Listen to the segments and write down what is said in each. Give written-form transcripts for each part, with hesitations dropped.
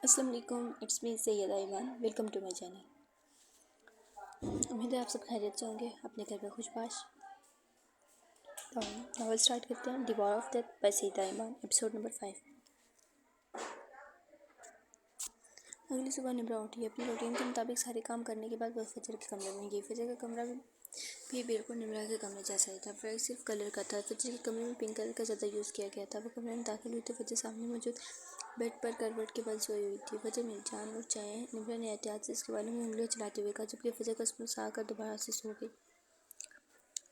अस्सलाम वालेकुम, it's me Syeda Iman. Welcome to my channel. उम्मीद है आप सब खैरियत से होंगे, अपने घर में खुशबाश। तो नावल स्टार्ट करते हैं। The war of death by Syeda Iman, episode number 5। अगली सुबह निब्रा उठी। अपनी रूटीन के मुताबिक सारे काम करने के बाद वह फजर के कमरे में गई। फजर का कमरा भी बिल्कुल निब्रा के कमरे जैसा ही था, फर्क सिर्फ कलर का था। फजर के कमरे में पिंक कलर का ज़्यादा यूज़ किया गया था। वो कमरे में दाखिल हुई तो फजर सामने मौजूद बेड पर करवट के बल सोई हुई थी। फजर मेरी जान उठ जाए, निब्रा ने एहतियात से उसके बालों में उंगलियां चलाते हुए कहा, जबकि फजर का मुस्कुरा कर दोबारा से सो गई।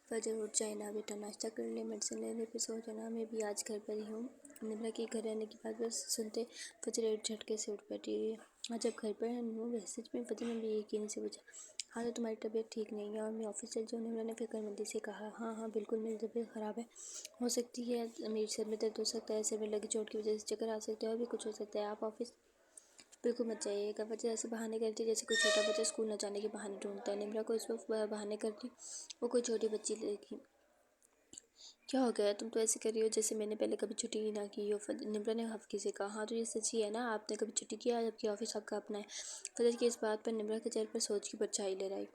फजर उठ जाए ना बेटा, नाश्ता कर ले, मेडिसिन ले ले, फिर सो जाना। मैं भी आज घर पर ही हूँ। निब्रा के घर रहने की बात बस सुनते फजर एक झटके से उठ बैठी। आज जब घर पर हूँ, वह सच में? फजर ने भी यकीन से पूछा। हाँ, तो तुम्हारी तबीयत ठीक नहीं है और मैं ऑफिस चल जाऊँ? निब्रा ने फिक्रमंदी से कहा। हाँ बिल्कुल, मेरी तबीयत ख़राब है। हो सकती है मेरे सर में दर्द हो सकता है, सिर में लगी चोट की वजह से चक्कर आ सकते हैं और भी कुछ हो सकता है। आप ऑफिस बिल्कुल मत जाइएगा। वजह ऐसे बहाने करती जैसे कोई छोटा बच्चा स्कूल न जाने के बहाने ढूंढता है। निम्रा को इस वक्त बहाने करती वो कोई छोटी बच्ची लगी। क्या हो गया? तुम तो ऐसे कर रही हो जैसे मैंने पहले कभी छुट्टी ही ना की हो। निम्रा ने हफ्की से कहा। हाँ, तो ये सच ही है ना, आपने कभी छुट्टी किया जबकि ऑफिस आपका अपना है। फजर की इस बात पर निम्रा के चेहरे पर सोच की परछाई ले आई।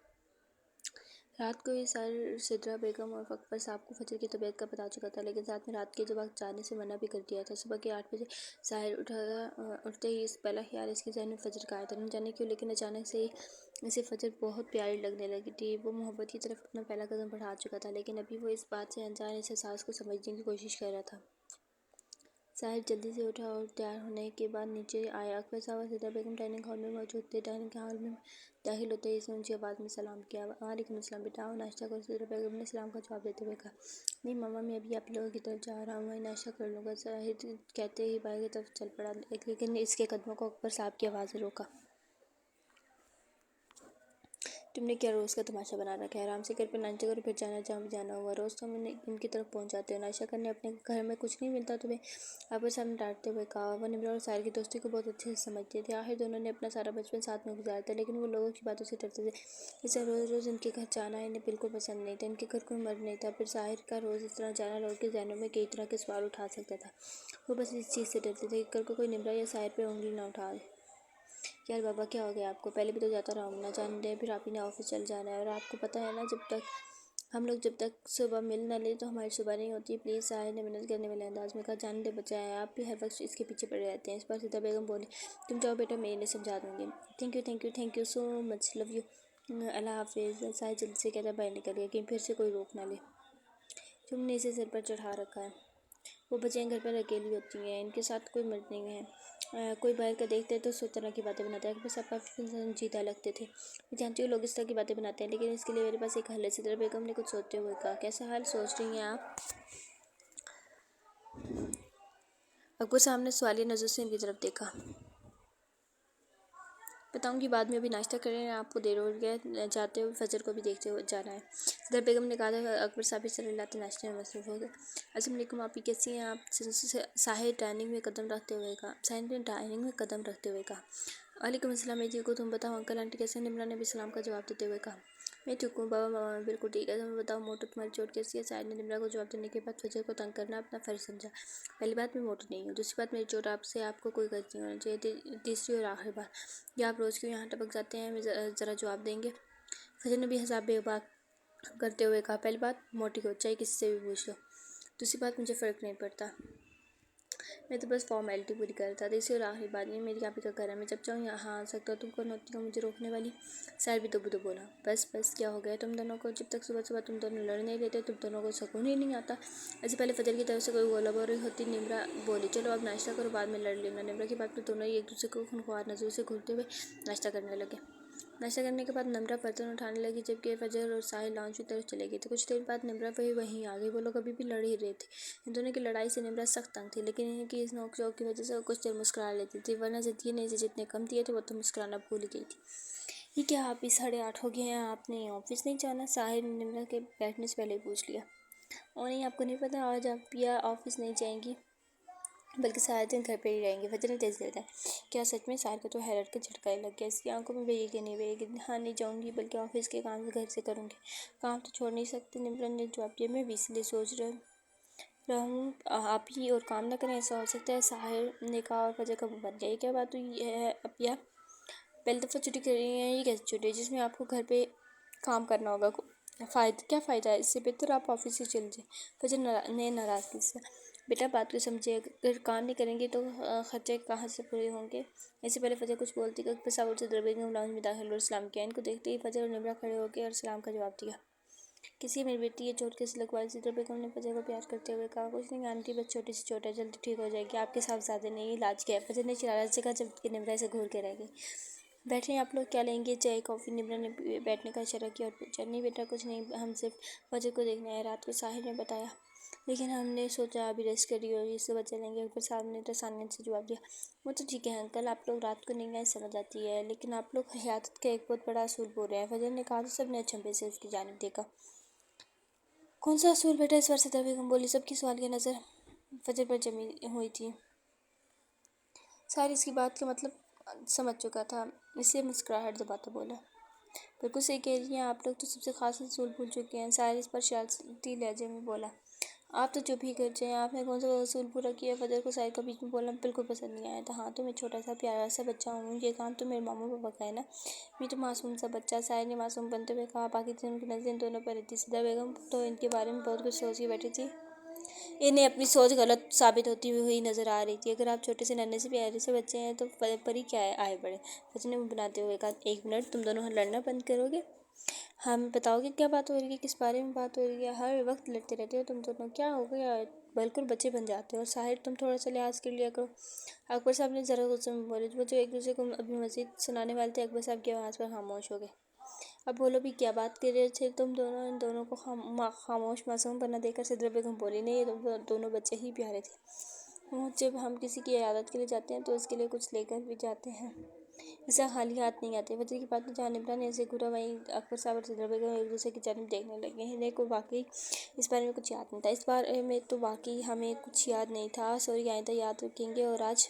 रात को ये सार सिद्रा बेगम और अकबर साहब को फजर की तबीयत का पता चुका था, लेकिन साथ में रात के वक्त जाने से मना भी कर दिया था। सुबह के 8 बजे साहिर उठते ही इस पहला ख्याल इसके जहन में फजर का आया था। न जाने क्यों, लेकिन अचानक से ही इसे फजर बहुत प्यारी लगने लगी थी। वो मोहब्बत की तरफ अपना पहला कदम बढ़ा चुका था, लेकिन अभी वो इस बात से अनजान इस एहसास को समझने की कोशिश कर रहा था। साहिर जल्दी से उठा और तैयार होने के बाद नीचे आया। अकबर साहब और सिद्रा बेगम डाइनिंग हॉल में मौजूद थे। डाइनिंग हॉल में दाखिल होते ही इसने ऊंची आवाज़ में सलाम किया। वालेकुम अस्सलाम बेटा, आओ नाश्ता करो। सिद्रा बेगम ने सलाम का जवाब देते हुए कहा। नहीं मामा, मैं अभी आप लोगों की तरफ जा रहा हूँ, वहीं नाश्ता कर लूँगा। साहिर कहते ही बाहर की तरफ चल पड़ा, लेकिन इसके कदमों को अकबर साहब की आवाज़ ने रोका। तुमने क्या रोज़ का तमाशा बना रखा है? आराम से घर पर नाश्ता करो, फिर जाना जहाँ भी जाना होगा। रोज़ तुम इनकी तरफ पहुँच जाते हो नाश्ता करने, अपने घर में कुछ नहीं मिलता तुम्हें? अकबर साहब ने डांटते हुए कहा। वह निम्रा और साहिर की दोस्ती को बहुत अच्छे से समझते थे। आखिर दोनों ने अपना सारा बचपन साथ में गुजारा था, लेकिन वो लोगों की बातों से डरते थे। इसे रोज़ रोज़ इनके घर जाना इन्हें बिल्कुल पसंद नहीं था। इनके घर कोई मर्द नहीं था। फिर साहिर का रोज़ इस तरह जाना लोगों के जहनों में कई तरह के सवाल उठा सकता था। वो बस इस चीज़ से डरते थे कि कल को कोई निम्रा या साहिर पर उंगली ना उठाए। यार बाबा, क्या हो गया आपको? पहले भी तो जाता रहा हूँ ना, जान दे। फिर आप ही ने ऑफिस चल जाना है और आपको पता है ना, जब तक सुबह मिल ना ले तो हमारी सुबह नहीं होती। प्लीज़, साहिर ने मिन्नत करने वाले अंदाज में कहा। जान दे बच्चा है, आप भी हर वक्त इसके पीछे पड़े रहते हैं। इस पर सिद्रा बेगम बोली। तुम जाओ बेटा, मैं इन्हें समझा दूँगी। Thank you so much, love you, अल्लाह हाफिज़। साहिर जल्दी से कहता बाहर निकल गया कि फिर से कोई रोक ना ले। तुमने इसे सिर पर चढ़ा रखा है। वो बच्चियाँ घर पर अकेली होती हैं, इनके साथ कोई मर्द नहीं है। कोई बाहर का देखते हैं तो सौ तरह की बातें बनाता है। अकबर साहब काफ़ी संजीदा लगते थे। मैं जानती हूँ लोग इस तरह की बातें बनाते हैं, लेकिन इसके लिए मेरे पास एक हल है। सिद्रा बेगम ने कुछ सोचते हुए कहा। कैसा हल सोच रही हैं आप? अकबर साहब ने सवालिया नज़र से इनकी तरफ देखा। बताऊंगी बाद में, अभी नाश्ता कर रहे हैं, आपको देर हो गया, जाते हुए फजर को भी देखते हुए जाना है। सिद्रा बेगम ने कहा था। अकबर साहब भी सर लाते नाश्ते में मसरूफ़ हो गए। अस्सलाम वालेकुम, आप ही कैसी हैं आप? साहिर डाइनिंग में कदम रखते हुए कहा। साहिर ने डाइनिंग में कदम रखते हुए कहा। वालेकुम अस्सलाम, मैं ठीक हूँ, तुम बताओ अंकल आंटी कैसे? निम्रा ने भी सलाम का जवाब देते हुए कहा। मैं ठीक हूँ बाबा मामा बिल्कुल ठीक है। तुम बताओ मोटू, तुम्हारी चोट कैसी है? साहिर ने निम्रा को जवाब देने के बाद फजर को तंग करना अपना फ़र्ज समझा। पहली बात, मैं मोटू नहीं हूँ। दूसरी बात, मेरी चोट आपसे आपको कोई गर्ज नहीं होना चाहिए। तीसरी और आखिरी बात, या आप रोज़ क्यों यहाँ टपक जाते हैं? हमें ज़रा जवाब देंगे? फजर ने भी हिसाब बेबाक करते हुए कहा। पहली बात, मोटी को चाहे किसी से भी पूछ लो। दूसरी बात, मुझे फ़र्क नहीं पड़ता, मैं तो बस फॉर्मेलिटी पूरी कर रहा था। तीसरी और आखिरी बात, ये मेरी आप ही का घर है, मैं जब चाहूँ यहाँ आ सकता हूँ। तुम कौन होती हो मुझे रोकने वाली? साहिर भी तो बोला। बस क्या हो गया तुम दोनों को? जब तक सुबह सुबह तुम दोनों लड़ नहीं लेते, तुम दोनों को सुकून ही नहीं आता। ऐसे पहले फजर की तरफ से कोई गोला बोल रही होती। निम्रा बोली। चलो अब नाश्ता करो, बाद में लड़ लेना। निम्रा की बात पर दोनों ही एक दूसरे को खुनख्वार नज़रों से घूरते हुए नाश्ता करने लगे। नाश्ता करने के बाद निम्रा बर्तन उठाने लगी, जबकि फजर और साहिर लॉन्च की तरफ चले गए थे। कुछ देर बाद निम्रा वहीं आ गई। वो लोग अभी भी लड़ ही रहे थे। इन दोनों की लड़ाई से निम्रा सख्त तंग थी, लेकिन इनकी इस नोक-झोंक की वजह से वो कुछ देर मुस्कुरा लेती थी, वरना ज़िंदगी ने इसे जितने कम दिए थे वो तो मुस्कुराना भूल ही गई थी। ये क्या आप ही 8:30 हो गए हैं, आपने ऑफिस नहीं जाना? साहिर ने निम्रा के बैठने से पहले पूछ लिया। और नहीं, आपको नहीं पता आज आप या ऑफिस नहीं जाएंगी, बल्कि सारा दिन घर पर ही रहेंगे? फजर ने तेज़ दिया था। क्या सच में? साहिर को तो हैरत का झटका लग गया। इसकी आंखों में बहेगी कि नहीं बहेगी? हाँ, नहीं जाऊँगी, बल्कि ऑफिस के काम घर से करूँगी। काम तो छोड़ नहीं सकती, निम्रा ने जवाब दिया। मैं भी इसलिए सोच रहा रहूँ आप ही और काम ना करें, ऐसा हो सकता है। साहिर ने कहा और फजर का मुँह बन गया। ये क्या बात हुई है अब या पहली दफ़ा छुट्टी कर रही हैं, ये कैसी छुट्टी है जिसमें आपको घर पे काम करना होगा। क्या फ़ायदा है, इससे बेहतर आप ऑफिस से चले जाए। फजर ने नाराज़गी से, बेटा बात को समझे, अगर काम नहीं करेंगे तो खर्चे कहाँ से पूरे होंगे। इससे पहले फजर कुछ बोलती कि अकबर साहब से बेगम लाउंज में दाखिल और सलाम किया। इनको देखते ही फजर और निमरा खड़े हो गए और सलाम का जवाब दिया। किसी मेरी बेटी ये चोट कैसे लगवाई। सिद्रा बेगम ने फजर को प्यार करते हुए कहा, कुछ नहीं आंटी, बस छोटी सी चोट है, जल्दी ठीक हो जाएगी। आपके साहबजादे ने इलाज किया है। फजर ने शरारत से कहा, जबकि निमरा से घूर के रह गई। बैठे आप लोग, क्या लेंगे, चाय कॉफ़ी। निमरा ने बैठने का इशारा किया और पूछा, नहीं बेटा कुछ नहीं, हम सिर्फ फजर को देखना है। रात को साहिर ने बताया, लेकिन हमने सोचा अभी रेस्ट करी और ये सुबह चलेंगे। अकबर साहब ने रसानियत से जवाब दिया, वो तो ठीक है अंकल, आप लोग रात को नींद नहीं समझ आती है, लेकिन आप लोग हयात का एक बहुत बड़ा असूल बोल रहे हैं। फजर ने कहा तो सब ने अचंभे से उसकी जानिब देखा। कौन सा असूल बेटा, इस बार सिद्रा बेगम बोली। सबकी सवाल की नज़र फजर पर जमी हुई थी। सारी इसकी बात का मतलब समझ चुका था, इसलिए मुस्कुराहट दबाता बोला, बिल्कुल सही कह रही हैं आप लोग, तो सबसे खास असूल भूल चुके हैं। साहिर इस पर शरारती लहजे में बोला, आप तो चुप ही कर जाए, आपने कौन सा असूल पूरा किया। फजर को साहिर का बीच में बोलना बिल्कुल पसंद नहीं आया था। हाँ तो मैं छोटा सा प्यारा सा बच्चा हूँ, ये काम तो मेरे मामा पापा का है ना, मैं तो मासूम सा बच्चा। साहिर ने मासूम बनते हुए कहा। बाकी तीनों की नज़रें इन दोनों पर रहती। सिद्रा बेगम तो इनके बारे में बहुत कुछ सोच के बैठी थी, इन्हें अपनी सोच गलत साबित होती हुई नजर आ रही थी। अगर आप छोटे से नन्हे से प्यारे से बच्चे हैं तो परी क्या है, आए बड़े। फजर ने मुँह बनाते हुए कहा, एक मिनट, तुम दोनों लड़ना बंद करोगे। हमें बताओगे क्या बात हो रही है, किस बारे में बात हो रही है। हर वक्त लड़ते रहते हो तुम दोनों, क्या हो गया, बिल्कुल बच्चे बन जाते हो। साहिर तुम थोड़ा सा लिहाज कर लिया करो। अकबर साहब ने ज़रा गुस्से में बोले। वो जो एक दूसरे को अभी मज़ीद सुनाने वाले थे, अकबर साहब की आवाज़ पर खामोश हो गए। अब बोलो भी, क्या बात कर रहे थे तुम दोनों। इन दोनों को खामोश मासूम बना देकर सिद्रा बेगम बोली, नहीं, ये दोनों बच्चे ही प्यारे थे। जब हम किसी की इयादत के लिए जाते हैं तो उसके लिए कुछ लेकर भी जाते हैं, इसे खाली हाथ नहीं आते। फजर की बात में जहाँ निमरा ने ऐसे घूरा, वहीं अकबर साहब और सिद्रा बेगम एक दूसरे की जानिब देखने लगे। इन्हें को वाकई इस बारे में कुछ याद नहीं था। इस बारे में तो वाकई हमें कुछ याद नहीं था। सॉरी, आइंदा याद रखेंगे और आज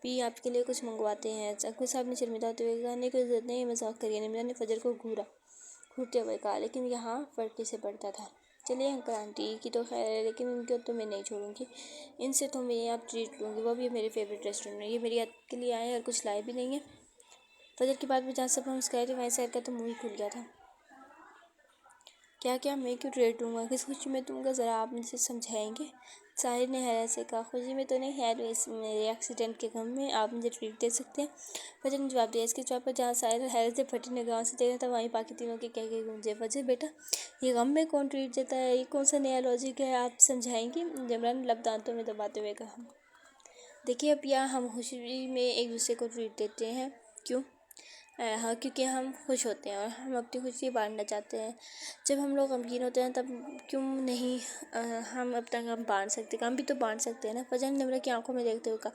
भी आपके लिए कुछ मंगवाते हैं। अकबर साहब ने शर्मिंदा होते हुए कहा, नहीं कोई ज़रूरत नहीं, मजाक करिए। निमरा ने फजर को घूरते हुए कहा, लेकिन यहाँ फ़र्क किसे पड़ता था। चलिए अंकल आंटी की तो खैर है, लेकिन इनको तो मैं नहीं छोड़ूंगी, इनसे तो मैं आप ट्रीट लूँगी, वो भी मेरे फेवरेट रेस्टोरेंट में। ये मेरी याद के लिए आए और कुछ लाए भी नहीं है। फजर की बात में जहाँ सब मुस्कुराए थे, वहीं शहर का तो मुँह ही खुल गया था। क्या क्या, मैं क्यों ट्रीट दूँगा, किस खुशी में दूँगा, ज़रा आप मुझे समझाएंगे। साहिर ने हैरत से कहा, खुशी में तो नहीं, खैर इस मेरे एक्सीडेंट के गम में आप मुझे ट्रीट दे सकते हैं। फजर ने जवाब दिया। इसके जवाब पर जहाँ साहिर हैरत से फटी निगाहों से देख रहा था, वहीं बाकी तीनों के कह गूंजे, फजर बेटा ये गम में कौन ट्रीट देता है, ये कौन सा नया लॉजिक है, आप समझाएंगी। जमरा ने लब दांतों में दबाते हुए कहा, देखिए अब यहाँ हम खुशी में एक दूसरे को ट्रीट देते हैं। क्यों? हाँ, क्योंकि हम खुश होते हैं और हम अपनी खुशी बांटना चाहते हैं। जब हम लोग गमगीन होते हैं तब क्यों नहीं हम अपना गम बांट सकते, गम भी तो बांट सकते हैं ना। फजर ने निमरा की आंखों में देखते हुए कहा।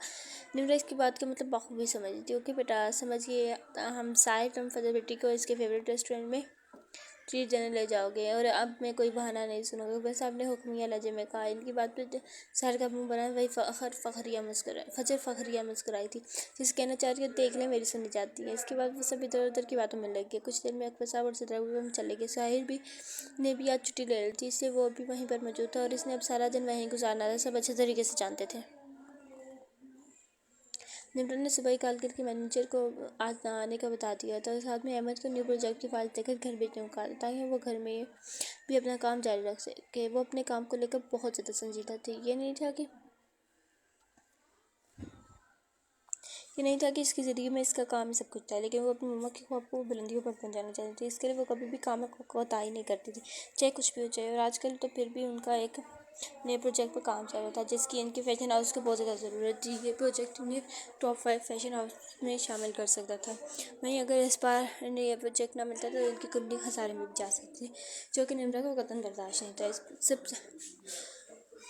निमरा इसकी बात का मतलब बखूबी समझ रही थी। ओके बेटा, समझिए, हम साहिर तुम फजर बेटी को इसके फेवरेट रेस्टोरेंट में ट्रीट देने ले जाओगे और अब मैं कोई बहाना नहीं सुनूंगा। बस आपने हुक्मिया लहजे में कहा। इनकी बात पे साहिर का मुंह बना, वही फजर फखरिया मुस्कुराई थी, जिसे कहना चाह रही है, देख ले मेरी सुनी जाती है। इसके बाद वो सब इधर उधर की बातों में लग गए। कुछ देर में अकबर साहब और सिद्रा बेगम चले गए। साहिर ने भी आज छुट्टी ले ली थी, इसलिए वो भी वहीं पर मौजूद था और इसने अब सारा दिन वहीं गुजारना था। सब अच्छे तरीके से जानते थे। निमरा ने सुबह ही कॉल करके मैनेजर को आज ना आने का बता दिया था और साथ में अहमद को न्यू प्रोजेक्ट की फाइल देकर घर भेजने को कहा, ताकि वो घर में भी अपना काम जारी रख सके। वो अपने काम को लेकर बहुत ज़्यादा संजीदा थी। ये नहीं था कि इसकी ज़िंदगी में इसका काम ही सब कुछ था, लेकिन वो अपनी मम्मा की ख्वाब को बुलंदियों पर पहुंचाना चाहती थी। इसके लिए वो कभी भी काम में कोताही नहीं करती थी, चाहे कुछ भी हो जाए। और आजकल तो फिर भी उनका एक नए प्रोजेक्ट पर काम चल रहा था, जिसकी इनके फैशन हाउस को बहुत ज़्यादा ज़रूरत थी। ये प्रोजेक्ट इन्हें टॉप 5 फैशन हाउस में शामिल कर सकता था। वहीं अगर इस बार इन्हें यह प्रोजेक्ट ना मिलता तो इनकी कंपनी खसारे में भी जा सकती थी, जो कि निमरा को कतई बर्दाश्त नहीं था। इस सब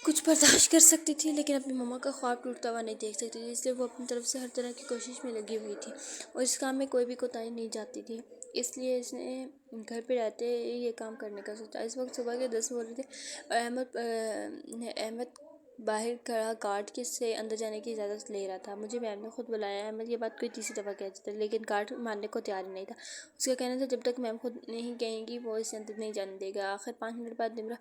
कुछ बर्दाश्त कर सकती थी, लेकिन अपनी मम्मा का ख्वाब टूटता हुआ नहीं देख सकती थी, इसलिए वो अपनी तरफ से हर तरह की कोशिश में लगी हुई थी और इस काम में कोई भी कोताही नहीं जाती थी। इसलिए इसने घर पे रहते ये काम करने का सोचा। इस वक्त सुबह के 10 हो रहे थे और अहमद बाहर खड़ा गार्ड के से अंदर जाने की इजाज़त ले रहा था। मुझे मैम ने खुद बुलाया। अहमद ये बात कोई तीसरी दफ़ा कह चुका था, लेकिन गार्ड मानने को तैयार नहीं था। उसका कहना था, जब तक मैम खुद नहीं कहेंगी वो इसे अंदर नहीं जाने देगा। आखिर 5 मिनट बाद निमरा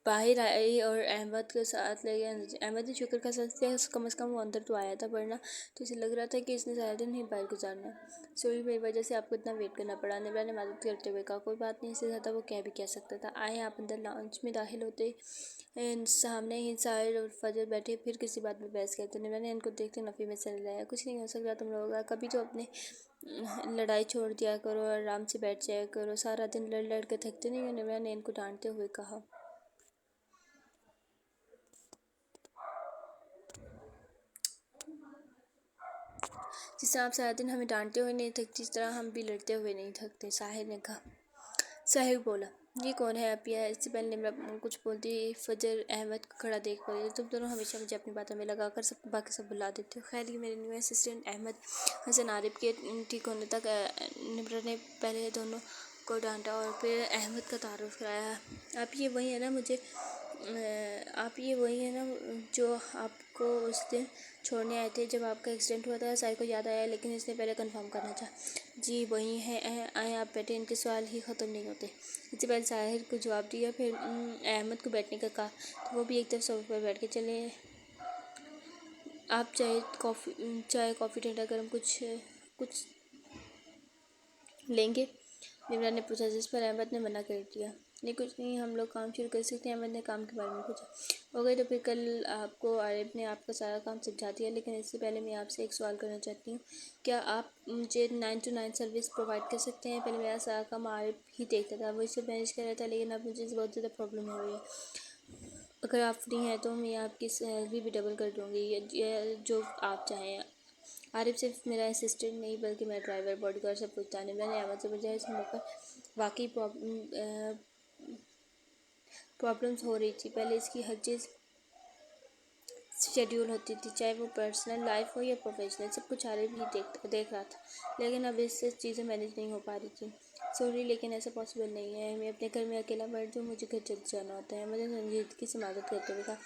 बाहर आई और अहमद के साथ ले गया। अहमद ने शुक्र का साथ किया, कम से कम वो अंदर तो आया था, वरना तो इसे लग रहा था कि इसने सारा दिन ही बाहर गुजारना है। सॉरी मेरी वजह से आपको इतना वेट करना पड़ा, निब्रा ने मदद करते हुए कहा। कोई बात नहीं, इससे ज़्यादा वो क्या भी कह सकता था। आए आप अंदर। लॉन्च में दाखिल होते ही सामने ही साहिर और फजर बैठे फिर किसी बात में बहस करते। निब्रा ने इनको देखते नफ़ी में सर हिलाया। कुछ नहीं हो सकता तुम लोगों का, कभी तो अपने लड़ाई छोड़ दिया करो और आराम से बैठ जाया करो, सारा दिन लड़ लड़ के थकते नहीं हो, निब्रा ने इनको डांटते हुए कहा। जिस तरह आप सारा दिन हमें डांटते हुए नहीं थकते, जिस तरह हम भी लड़ते हुए नहीं थकते, साहिर ने कहा। साहिर बोला, ये कौन है अपिया? इससे पहले निम्रा कुछ बोलती फजर अहमद को खड़ा देख पड़ी। तुम दोनों हमेशा मुझे अपनी बातों में लगाकर सब बाकी सब भुला देते हो। खैर ये मेरे न्यू असिस्टेंट अहमद हसन आरिफ के ठीक होने तक निम्रा ने पहले दोनों को डांटा और फिर अहमद का तारुफ कराया। आप ये वही है ना जो आपको उस दिन छोड़ने आए थे जब आपका एक्सीडेंट हुआ था? साहिर को याद आया, लेकिन इसने पहले कंफर्म करना चाहा। जी वही हैं, आए आप बैठे, इनके सवाल ही ख़त्म नहीं होते। इससे पहले साहिर को जवाब दिया, फिर अहमद को बैठने का कहा तो वो भी एक तरफ सोफे पर बैठ के चले। आप चाय कॉफ़ी ठंडा गर्म कुछ कुछ लेंगे? निम्रा ने पूछा, जिस पर अहमद ने मना कर दिया। नहीं कुछ नहीं, हम लोग काम शुरू कर सकते हैं। अहमद ने काम के बारे में पूछा। हो गई तो फिर कल आपको आरिफ ने आपका सारा काम समझा दिया, लेकिन इससे पहले मैं आपसे एक सवाल करना चाहती हूँ। क्या आप मुझे 9 to 9 सर्विस प्रोवाइड कर सकते हैं? पहले मेरा सारा काम आरिफ ही देखता था, वो इसे मैनेज कर रहा था, लेकिन अब मुझे बहुत ज़्यादा प्रॉब्लम हो रही है। अगर आप फ्री हैं तो मैं आपकी सैलरी भी डबल कर दूँगी, जो आप चाहें। आरिफ सिर्फ मेरा असिस्टेंट नहीं बल्कि मेरा ड्राइवर, बॉडीगार्ड, सब कुछ था। निम्रा ने अहमद से पूछा। इस मौके वाकई प्रॉब्लम्स हो रही थी। पहले इसकी हर चीज़ शेड्यूल होती थी, चाहे वो पर्सनल लाइफ हो या प्रोफेशनल, सब कुछ आरिफ ही देख रहा था, लेकिन अब इससे चीज़ें मैनेज नहीं हो पा रही थी। सॉरी लेकिन ऐसा पॉसिबल नहीं है, मैं अपने घर में अकेला मर्द हूँ, मुझे घर जल्द जाना होता है। मुझे संजीदगी से मदद करते हुए कहा।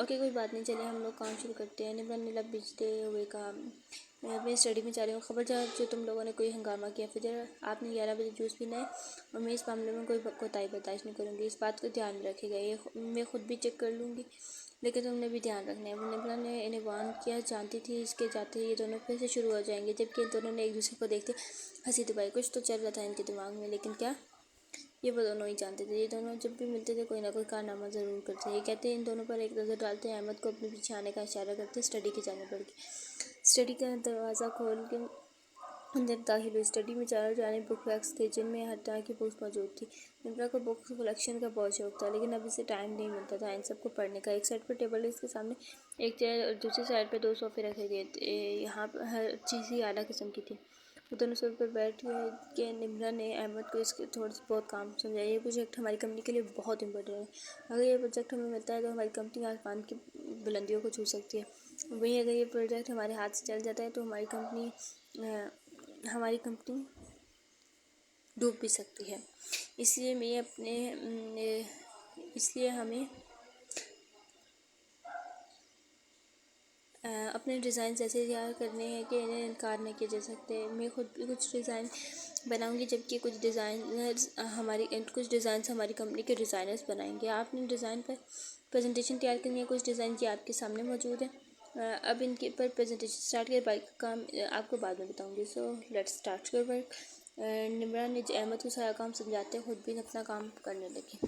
ओके कोई बात नहीं, चले हम लोग काम शुरू करते हैं। निब्रा ने लब बिछते हुए कहा। मैं स्टडी में जा रही हूँ, खबरदार जो तुम लोगों ने कोई हंगामा किया फिर आपने 11 बजे जूस पीना है, और मैं इस मामले में कोई कोताही बर्दाश्त नहीं करूँगी। इस बात को ध्यान में रखेगा, ये मैं खुद भी चेक कर लूँगी, लेकिन तुमने भी ध्यान रखना है। निब्रा ने इन्हें वार्न किया, जानती थी इसके जाते ही ये दोनों फिर से शुरू हो जाएंगे, जबकि इन दोनों ने एक दूसरे को देखते हंसी दबाई। कुछ तो चल रहा था इनके दिमाग में, लेकिन क्या, ये वो दोनों ही जानते थे। ये दोनों जब भी मिलते थे कोई ना कोई कारनामा ज़रूर करते। ये कहते इन दोनों पर एक नज़र डालते, अहमद को अपने पीछे आने का इशारा करते, स्टडी की जाने पड़ गई। स्टडी का दरवाज़ा खोल के अंदर दाखिल हुई। स्टडी में चारों जाने बुक रैक्स थे जिनमें हर तरह की बुक्स मौजूद थी। निम्रा को बुक कलेक्शन का बहुत शौक था, लेकिन अब इसे टाइम नहीं मिलता था इन सबको पढ़ने का। एक साइड पर टेबल है, इसके सामने एक चेयर और दूसरी साइड पर 2 सोफ़े रखे गए थे। यहाँ पर हर चीज़ ही आला किस्म की थी। वो दोनों सोफे पर बैठ के निम्रा ने अहमद को इसके थोड़ा बहुत काम समझाया। ये प्रोजेक्ट हमारी कंपनी के लिए बहुत इंपॉर्टेंट है। अगर ये प्रोजेक्ट हमें मिलता है तो हमारी कंपनी आसमान की बुलंदियों को छू सकती है। वहीं अगर ये प्रोजेक्ट हमारे हाथ से चल जाता है तो हमारी कंपनी डूब भी सकती है। इसलिए हमें अपने डिज़ाइन ऐसे तैयार करने हैं कि इन्हें इनकार नहीं किया जा सकते। मैं खुद भी कुछ डिज़ाइन बनाऊंगी, जबकि कुछ डिज़ाइंस हमारी कंपनी के डिज़ाइनर्स बनाएंगे। आपने डिज़ाइन पर प्रेजेंटेशन तैयार करनी है। कुछ डिज़ाइन ये आपके सामने मौजूद है। अब इनके पर प्रेजेंटेशन स्टार्ट कर, बाइक का काम आपको बाद में बताऊंगी। So let's start your work. Nimra ने अहमद को सारा काम समझाते खुद भी अपना काम करने लगी।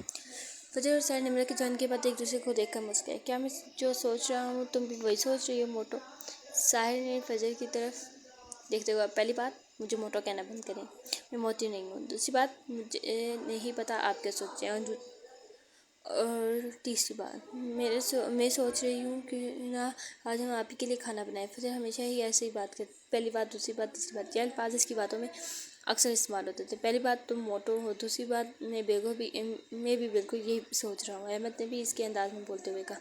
फजर और साहिर निम्रा के जाने के बाद एक दूसरे को देखकर मुस्कुराए। क्या मैं जो सोच रहा हूँ तुम भी वही सोच रही हो मोटो? साहिर ने फजर की तरफ देखते हुए, पहली बात मुझे मोटो कहना बंद करें, मैं मोटी नहीं हूँ। दूसरी बात मुझे नहीं पता आप क्या सोचते हैं, और तीसरी बात मैं सोच रही हूँ कि ना आज हम आप ही के लिए खाना बनाएं। फजर हमेशा ही ऐसे ही बात कर, पहली बात दूसरी बात तीसरी बात, यह अल्फाज इसकी बातों में अक्सर इस्तेमाल होते थे। पहली बात तुम मोटो हो, दूसरी बात मैं भी बिल्कुल यही सोच रहा हूँ। अहमद ने भी इसके अंदाज में बोलते हुए कहा।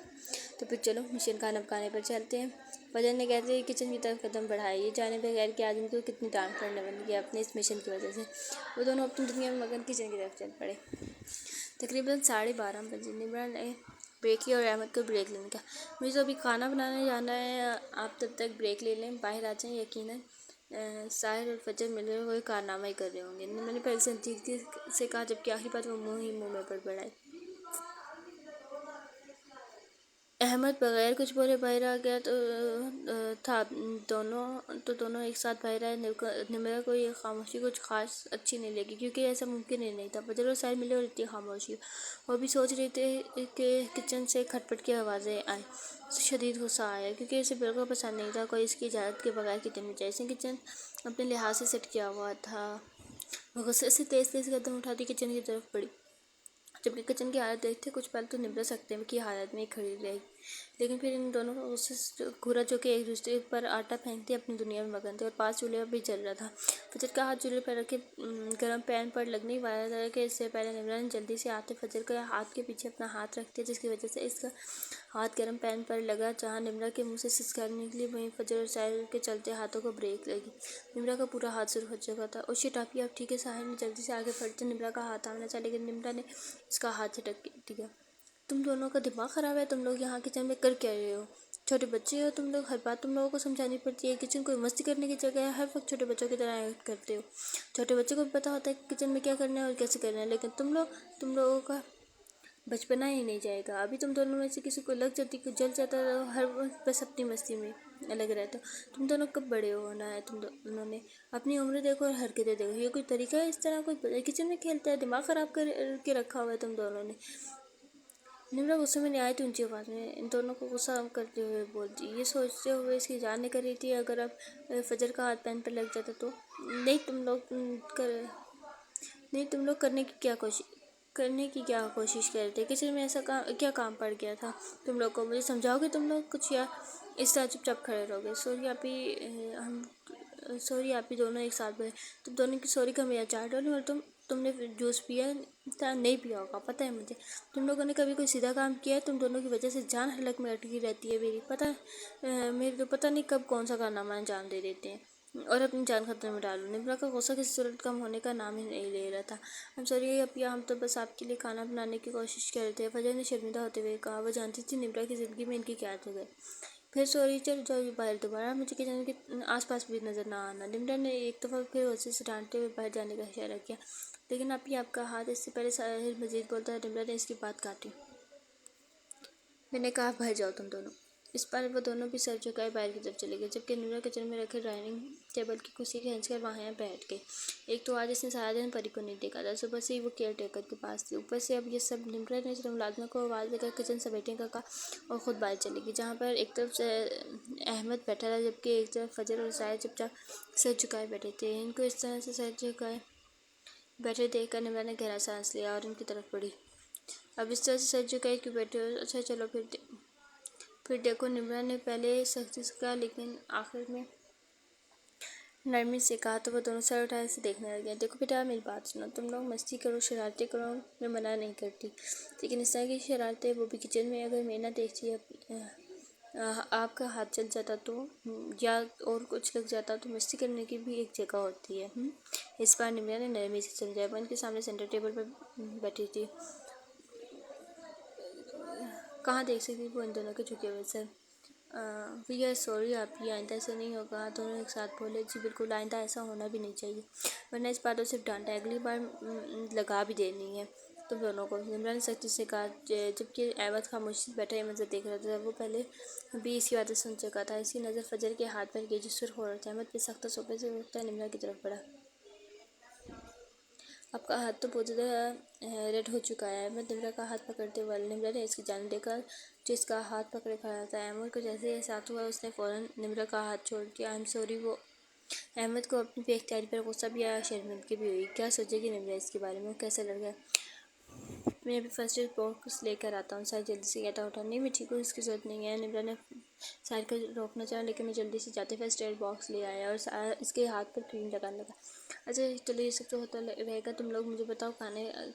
तो फिर चलो मिशन खाना पकाने पर चलते हैं। फजर ने कहते ही किचन की तरफ कदम बढ़ाया। ये जाने बगैर कि आदमी को कितनी डांट पड़ने वाली है अपने इस मिशन की वजह से। वो दोनों अपनी दुनिया में मगन किचन की तरफ चल पड़े। तकरीबन 12:30 बजे निम्रा ने ब्रेक किया और अहमद को ब्रेक लेने का। मुझे तो अभी खाना बनाने जाना है, आप तब तक ब्रेक ले लें, बाहर आ जाएं। यकीनन साहिर और फजर मिलकर कोई कारनामा ही कर रहे होंगे। मैंने पहले संजीदगी से कहा, जबकि आखिरी बात वो मुँह में बड़बड़ाई। अहमद बगैर कुछ बोले बाहर आ गया तो था दोनों एक साथ बाहर आए। निम्रा को ये खामोशी कुछ खास अच्छी नहीं लगी, क्योंकि ऐसा मुमकिन ही नहीं था। फजर और साहिर मिले और इतनी खामोशी। वो भी सोच रहे थे कि किचन से खटपट की आवाज़ें आए। शदीद गुस्सा आया, क्योंकि इसे बिल्कुल पसंद नहीं था कोई इसकी इजाज़त के बगैर किचन में जाए। इसने किचन अपने लिहाज से सेट किया हुआ था। वो गुस्से से तेज़ तेज़ कदम उठाती किचन की तरफ बढ़ी। जबकि किचन की हालत देखते कुछ पल तो निभा सकते हैं की हालत में खड़ी रही, लेकिन फिर इन दोनों को उससे घूरा जो कि एक दूसरे पर आटा फेंकते अपनी दुनिया में मगन थे। और पास चूल्हे भी जल रहा था। फजर का हाथ चूल्हे पर रखे गर्म पैन पर लगने ही वाला था कि इससे पहले निमरा ने जल्दी से आते फजर के हाथ के पीछे अपना हाथ रख दिया, जिसकी वजह से इसका हाथ गर्म पैन पर लगा। जहाँ निमरा के मुंह से सिसकार निकली, वहीं फजर और साहिर के चलते हाथों को ब्रेक लगी। निमरा का पूरा हाथ शुरू हो चुका था। और शिट आप ठीक है। साहिर ने जल्दी से आगे बढ़ते निमरा का हाथ थामना चाहा, लेकिन निमरा ने इसका हाथ झटक दिया। तुम दोनों का दिमाग ख़राब है? तुम लोग यहाँ किचन में कर क्या रहे हो? छोटे बच्चे हो तुम लोग, हर बात तुम लोगों को समझानी पड़ती है। किचन कोई मस्ती करने की जगह है? हर वक्त छोटे बच्चों की तरह एक्ट करते हो। छोटे बच्चों को भी पता होता है कि किचन में क्या करना है और कैसे करना है, लेकिन तुम लोगों का बचपना ही नहीं जाएगा। अभी तुम दोनों में से किसी को लग जाती, को जल जाता, हर वक्त बस अपनी मस्ती में अलग रहता। तुम दोनों कब बड़े होना है? तुम दोनों ने अपनी उम्र देखो और हरकतें देखो। ये कोई तरीका है? इस तरह कोई किचन में खेलता है? दिमाग ख़राब कर के रखा हुआ है तुम दोनों ने। निम्रा गुस्से में नहायत ऊंची आवाज़ में इन दोनों को गुस्सा करते हुए बोलती। ये सोचते हुए इसकी जान निकल रही थी अगर अब फजर का हाथ पैन पर लग जाता तो। नहीं तुम लोग करने की क्या कोशिश कर रहे थे? किचन में ऐसा क्या काम पड़ गया था तुम लोग को? मुझे समझाओगे तुम लोग कुछ, या इस तरह चुपचाप खड़े रहोगे? सॉरी आप ही दोनों एक साथ बोले। तुम दोनों की सॉरी का मेरा चार्ट डालूं? और तुमने जूस पिया था? नहीं पिया होगा, पता है मुझे। तुम लोगों ने कभी कोई सीधा काम किया है? तुम दोनों की वजह से जान हलक में अटकी रहती है मेरी। मेरी तो पता नहीं कब कौन सा कारनामा अंजाम दे देते हैं और अपनी जान खतरे में डालूं। निम्रा का गुस्सा किसी सूरत कम होने का नाम ही नहीं ले रहा था। हम सॉरी अपिया, हम तो बस आपके लिए खाना बनाने की कोशिश कर रहे थे, फजर ने शर्मिंदा होते हुए कहा। वह जानती थी निम्रा की ज़िंदगी में इनकी क्या जगह है। फिर सॉरी, चल जाओ बाहर, दोबारा मुझे किचन के आसपास भी नजर ना आना। निम्रा ने एक दफ़ा फिर गुस्से से डांटते हुए बाहर जाने का इशारा किया, लेकिन आप ही आपका हाथ। इससे पहले साहिर मजीद बोलता है, निम्रा ने इसकी बात काटी। मैंने कहा बाहर जाओ तुम दोनों। इस बार वो दोनों भी सर झुकाए बाहर की तरफ चले गए, जबकि निम्रा किचन में रखे डाइनिंग टेबल की कुर्सी के खींचकर वहाँ बैठ गई। एक तो आज इसने सारा दिन परी को नहीं देखा था। सुबह से ही वो केयर टेकर के पास थी। ऊपर से अब ये सब। निम्रा ने सिर्फ मुलाजमा को आवाज़ देकर किचन से बैठने का कहा और ख़ुद बाहर चली गई, जहाँ पर एक तरफ से अहमद बैठा था, जबकि एक तरफ फजर और साहिर चुपचाप सर झुकाए बैठे थे। इनको इस तरह से सर झुकाए बैठे देखकर निम्रा ने गहरा सांस लिया और उनकी तरफ बढ़ी। अब इस तरह से सर झुकाए क्यों बैठे हो? अच्छा चलो फिर देखो। निम्रा ने पहले सख्ती से कहा, लेकिन आखिर में नरमी से कहा, तो वो दोनों सर उठाए से देखने लगे। देखो बेटा, मेरी बात सुनो। तुम लोग मस्ती करो, शरारतें करो, मैं मना नहीं करती, लेकिन इस तरह की शरारतें, वो भी किचन में। अगर मैं ना देखती आपका हाथ चल जाता तो, या और कुछ लग जाता तो, मस्ती करने की भी एक जगह होती है। इस बार निम्रा ने नरमी से समझाया। वो इनके सामने सेंटर टेबल पर बैठी थी, कहाँ देख सकती वो इन दोनों के झुके हुए सर। भैया सॉरी आप ही, आइंदा ऐसा नहीं होगा। दोनों एक साथ बोले। जी बिल्कुल, आइंदा ऐसा होना भी नहीं चाहिए, वरना इस बार तो सिर्फ डांटा, अगली बार लगा भी देनी है तुम दोनों को, निम्रा ने सख्ती से कहा। जबकि अहमद खामोशी से बैठा ये मंजर देख रहा था। वो पहले भी इसी बातें सुन चुका था। इसकी नज़र फजर के हाथ पर गई जो सुर्ख हो रहा था। अहमद पे सख्त सोफे से उठता निम्रा की तरफ बढ़ा। आपका हाथ तो बहुत ज़्यादा रेड हो चुका है। अहमद निम्रा का हाथ पकड़ते हुए। निम्रा ने इसकी जान देखा जो इसका हाथ पकड़े खड़ा था। अहमद को जैसे एहसास हुआ, उसने फ़ौरन निम्रा का हाथ छोड़ दिया। I am sorry. वो अहमद को अपनी बेख्तियारी पर गुस्सा भी आया, शर्मिंदगी भी हुई। क्या सोचेगी निम्रा इसके बारे में? कैसा लग रहा है? मैं अभी फर्स्ट एड बॉक्स लेकर आता हूँ। साहिर जल्दी से कहता उठा। नहीं मैं ठीक हूँ, इसकी ज़रूरत नहीं है। निम्रा ने साहिर को रोकना चाहा, लेकिन मैं जल्दी से जाते फर्स्ट एड बॉक्स ले आया और इसके हाथ पर क्रीम लगाने लगा। अच्छा चलो, ये सब तो होता रहेगा। तुम लोग मुझे बताओ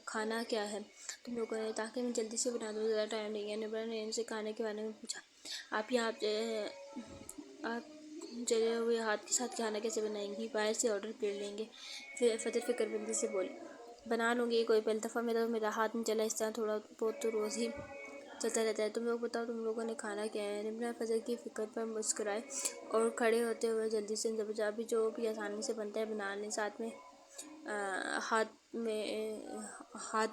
खाना क्या है तुम लोगों ने, ताकि मैं जल्दी से बना दूँ, ज़्यादा टाइम नहीं है। निम्रा ने इनसे खाने के बारे में पूछा। आप जले हुए हाथ के साथ खाना कैसे बनाएंगी? बाहर से ऑर्डर कर लेंगे। फिर फजर फिक्रमंदी से बोली। बना लूँगी, कोई पहली दफ़ा मेरा हाथ नहीं चला। इस तरह थोड़ा बहुत तो रोज़ ही चलता रहता है। तुम लोग बताओ तुम लोगों ने खाना क्या है? निम्रा फजर की फ़िक्र पर मुस्कुराए और खड़े होते हुए जल्दी से अभी जो भी आसानी से बनता है बना लें। साथ में हाथ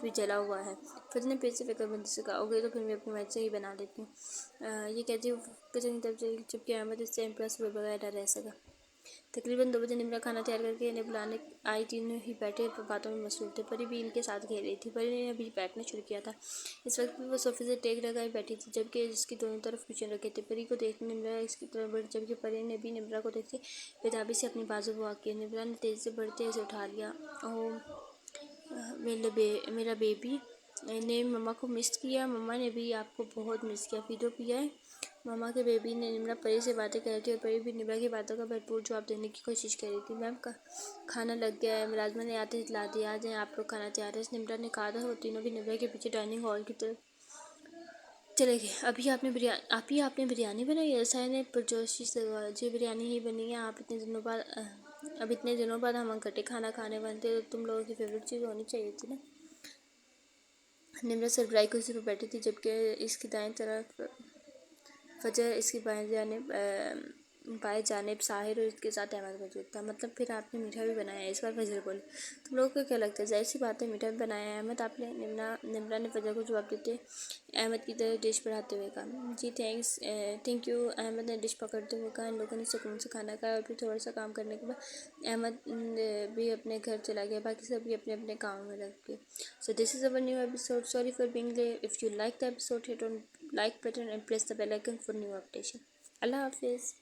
भी जला हुआ है। फिर ने फिर से फिक्रमंदी से कहा ओके तो फिर मैं अपनी मर्जी से ही बना लेती हूँ। ये कहती हूँ किचन की तरफ चली, जबकि अहमद इससे इम्प्रेस हुए बगैर न रह सका। तकरीबन 2 बजे निम्रा खाना तैयार करके इन्हें बुलाने आई। तीनों ही बैठे बातों में मसरूफ थे। परी भी इनके साथ खेल रही थी। परी ने अभी बैठना शुरू किया था। इस वक्त भी वो सोफे से टेक लगाए बैठी थी, जबकि इसकी दोनों तरफ किचन रखे थे। परी को देखकर निम्रा इसकी तरफ बढ़ी, जबकि परी ने भी निम्रा को देखते बेताबी से अपनी बाजू बुआ की। निम्रा ने तेजी से बढ़ते इसे उठा लिया। ओह मेरा बेबी ने मम्मा को मिस किया। मम्मा ने भी आपको बहुत मिस किया। पीलो पिया है। मम्मा के बेबी ने निम्रा परी से बातें कर रही थी और परी भी निम्रा की बातों का भरपूर जवाब देने की कोशिश कर रही थी। मैम का खाना लग गया है। मुलाजमा ने आते हितला दिया। आ जाएं आप लोग, खाना तैयार है। निम्रा ने कहा था। और तीनों भी निम्रा के पीछे डाइनिंग हॉल की तरफ चले गए। आप ही आपने बिरयानी बनाई है? साया ने पुरजोशी से कहा। जी बिरयानी ही बनी है। अब इतने दिनों बाद हम इकट्ठे खाना खाने बनते तो तुम लोगों की फेवरेट चीज़ होनी चाहिए थी ना। निम्रा सरबराही कुर्सी पर बैठी थी, जबकि इसकी दाएं तरफ फजर, इसकी बाएं जानिब साहिर और इसके साथ अहमद मौजूद था। मतलब फिर आपने मीठा भी बनाया है? इस बार फजर बोली। तुम लोगों को क्या लगता है? जाहिर सी बात है मीठा भी बनाया है अहमद आपने। निम्रा ने फजर को जवाब देते अहमद की तरफ डिश बढ़ाते हुए कहा। जी थैंक यू। अहमद ने डिश पकड़ते हुए कहा। इन लोगों ने सुकून से खाना खाया और फिर थोड़ा सा काम करने के बाद अहमद भी अपने घर चला गया। बाकी सभी अपने अपने काम में लग गए। So this is our new episode. Sorry for being late. If you like the episode, hit on like button and press the bell icon for new updation. Allah Hafiz.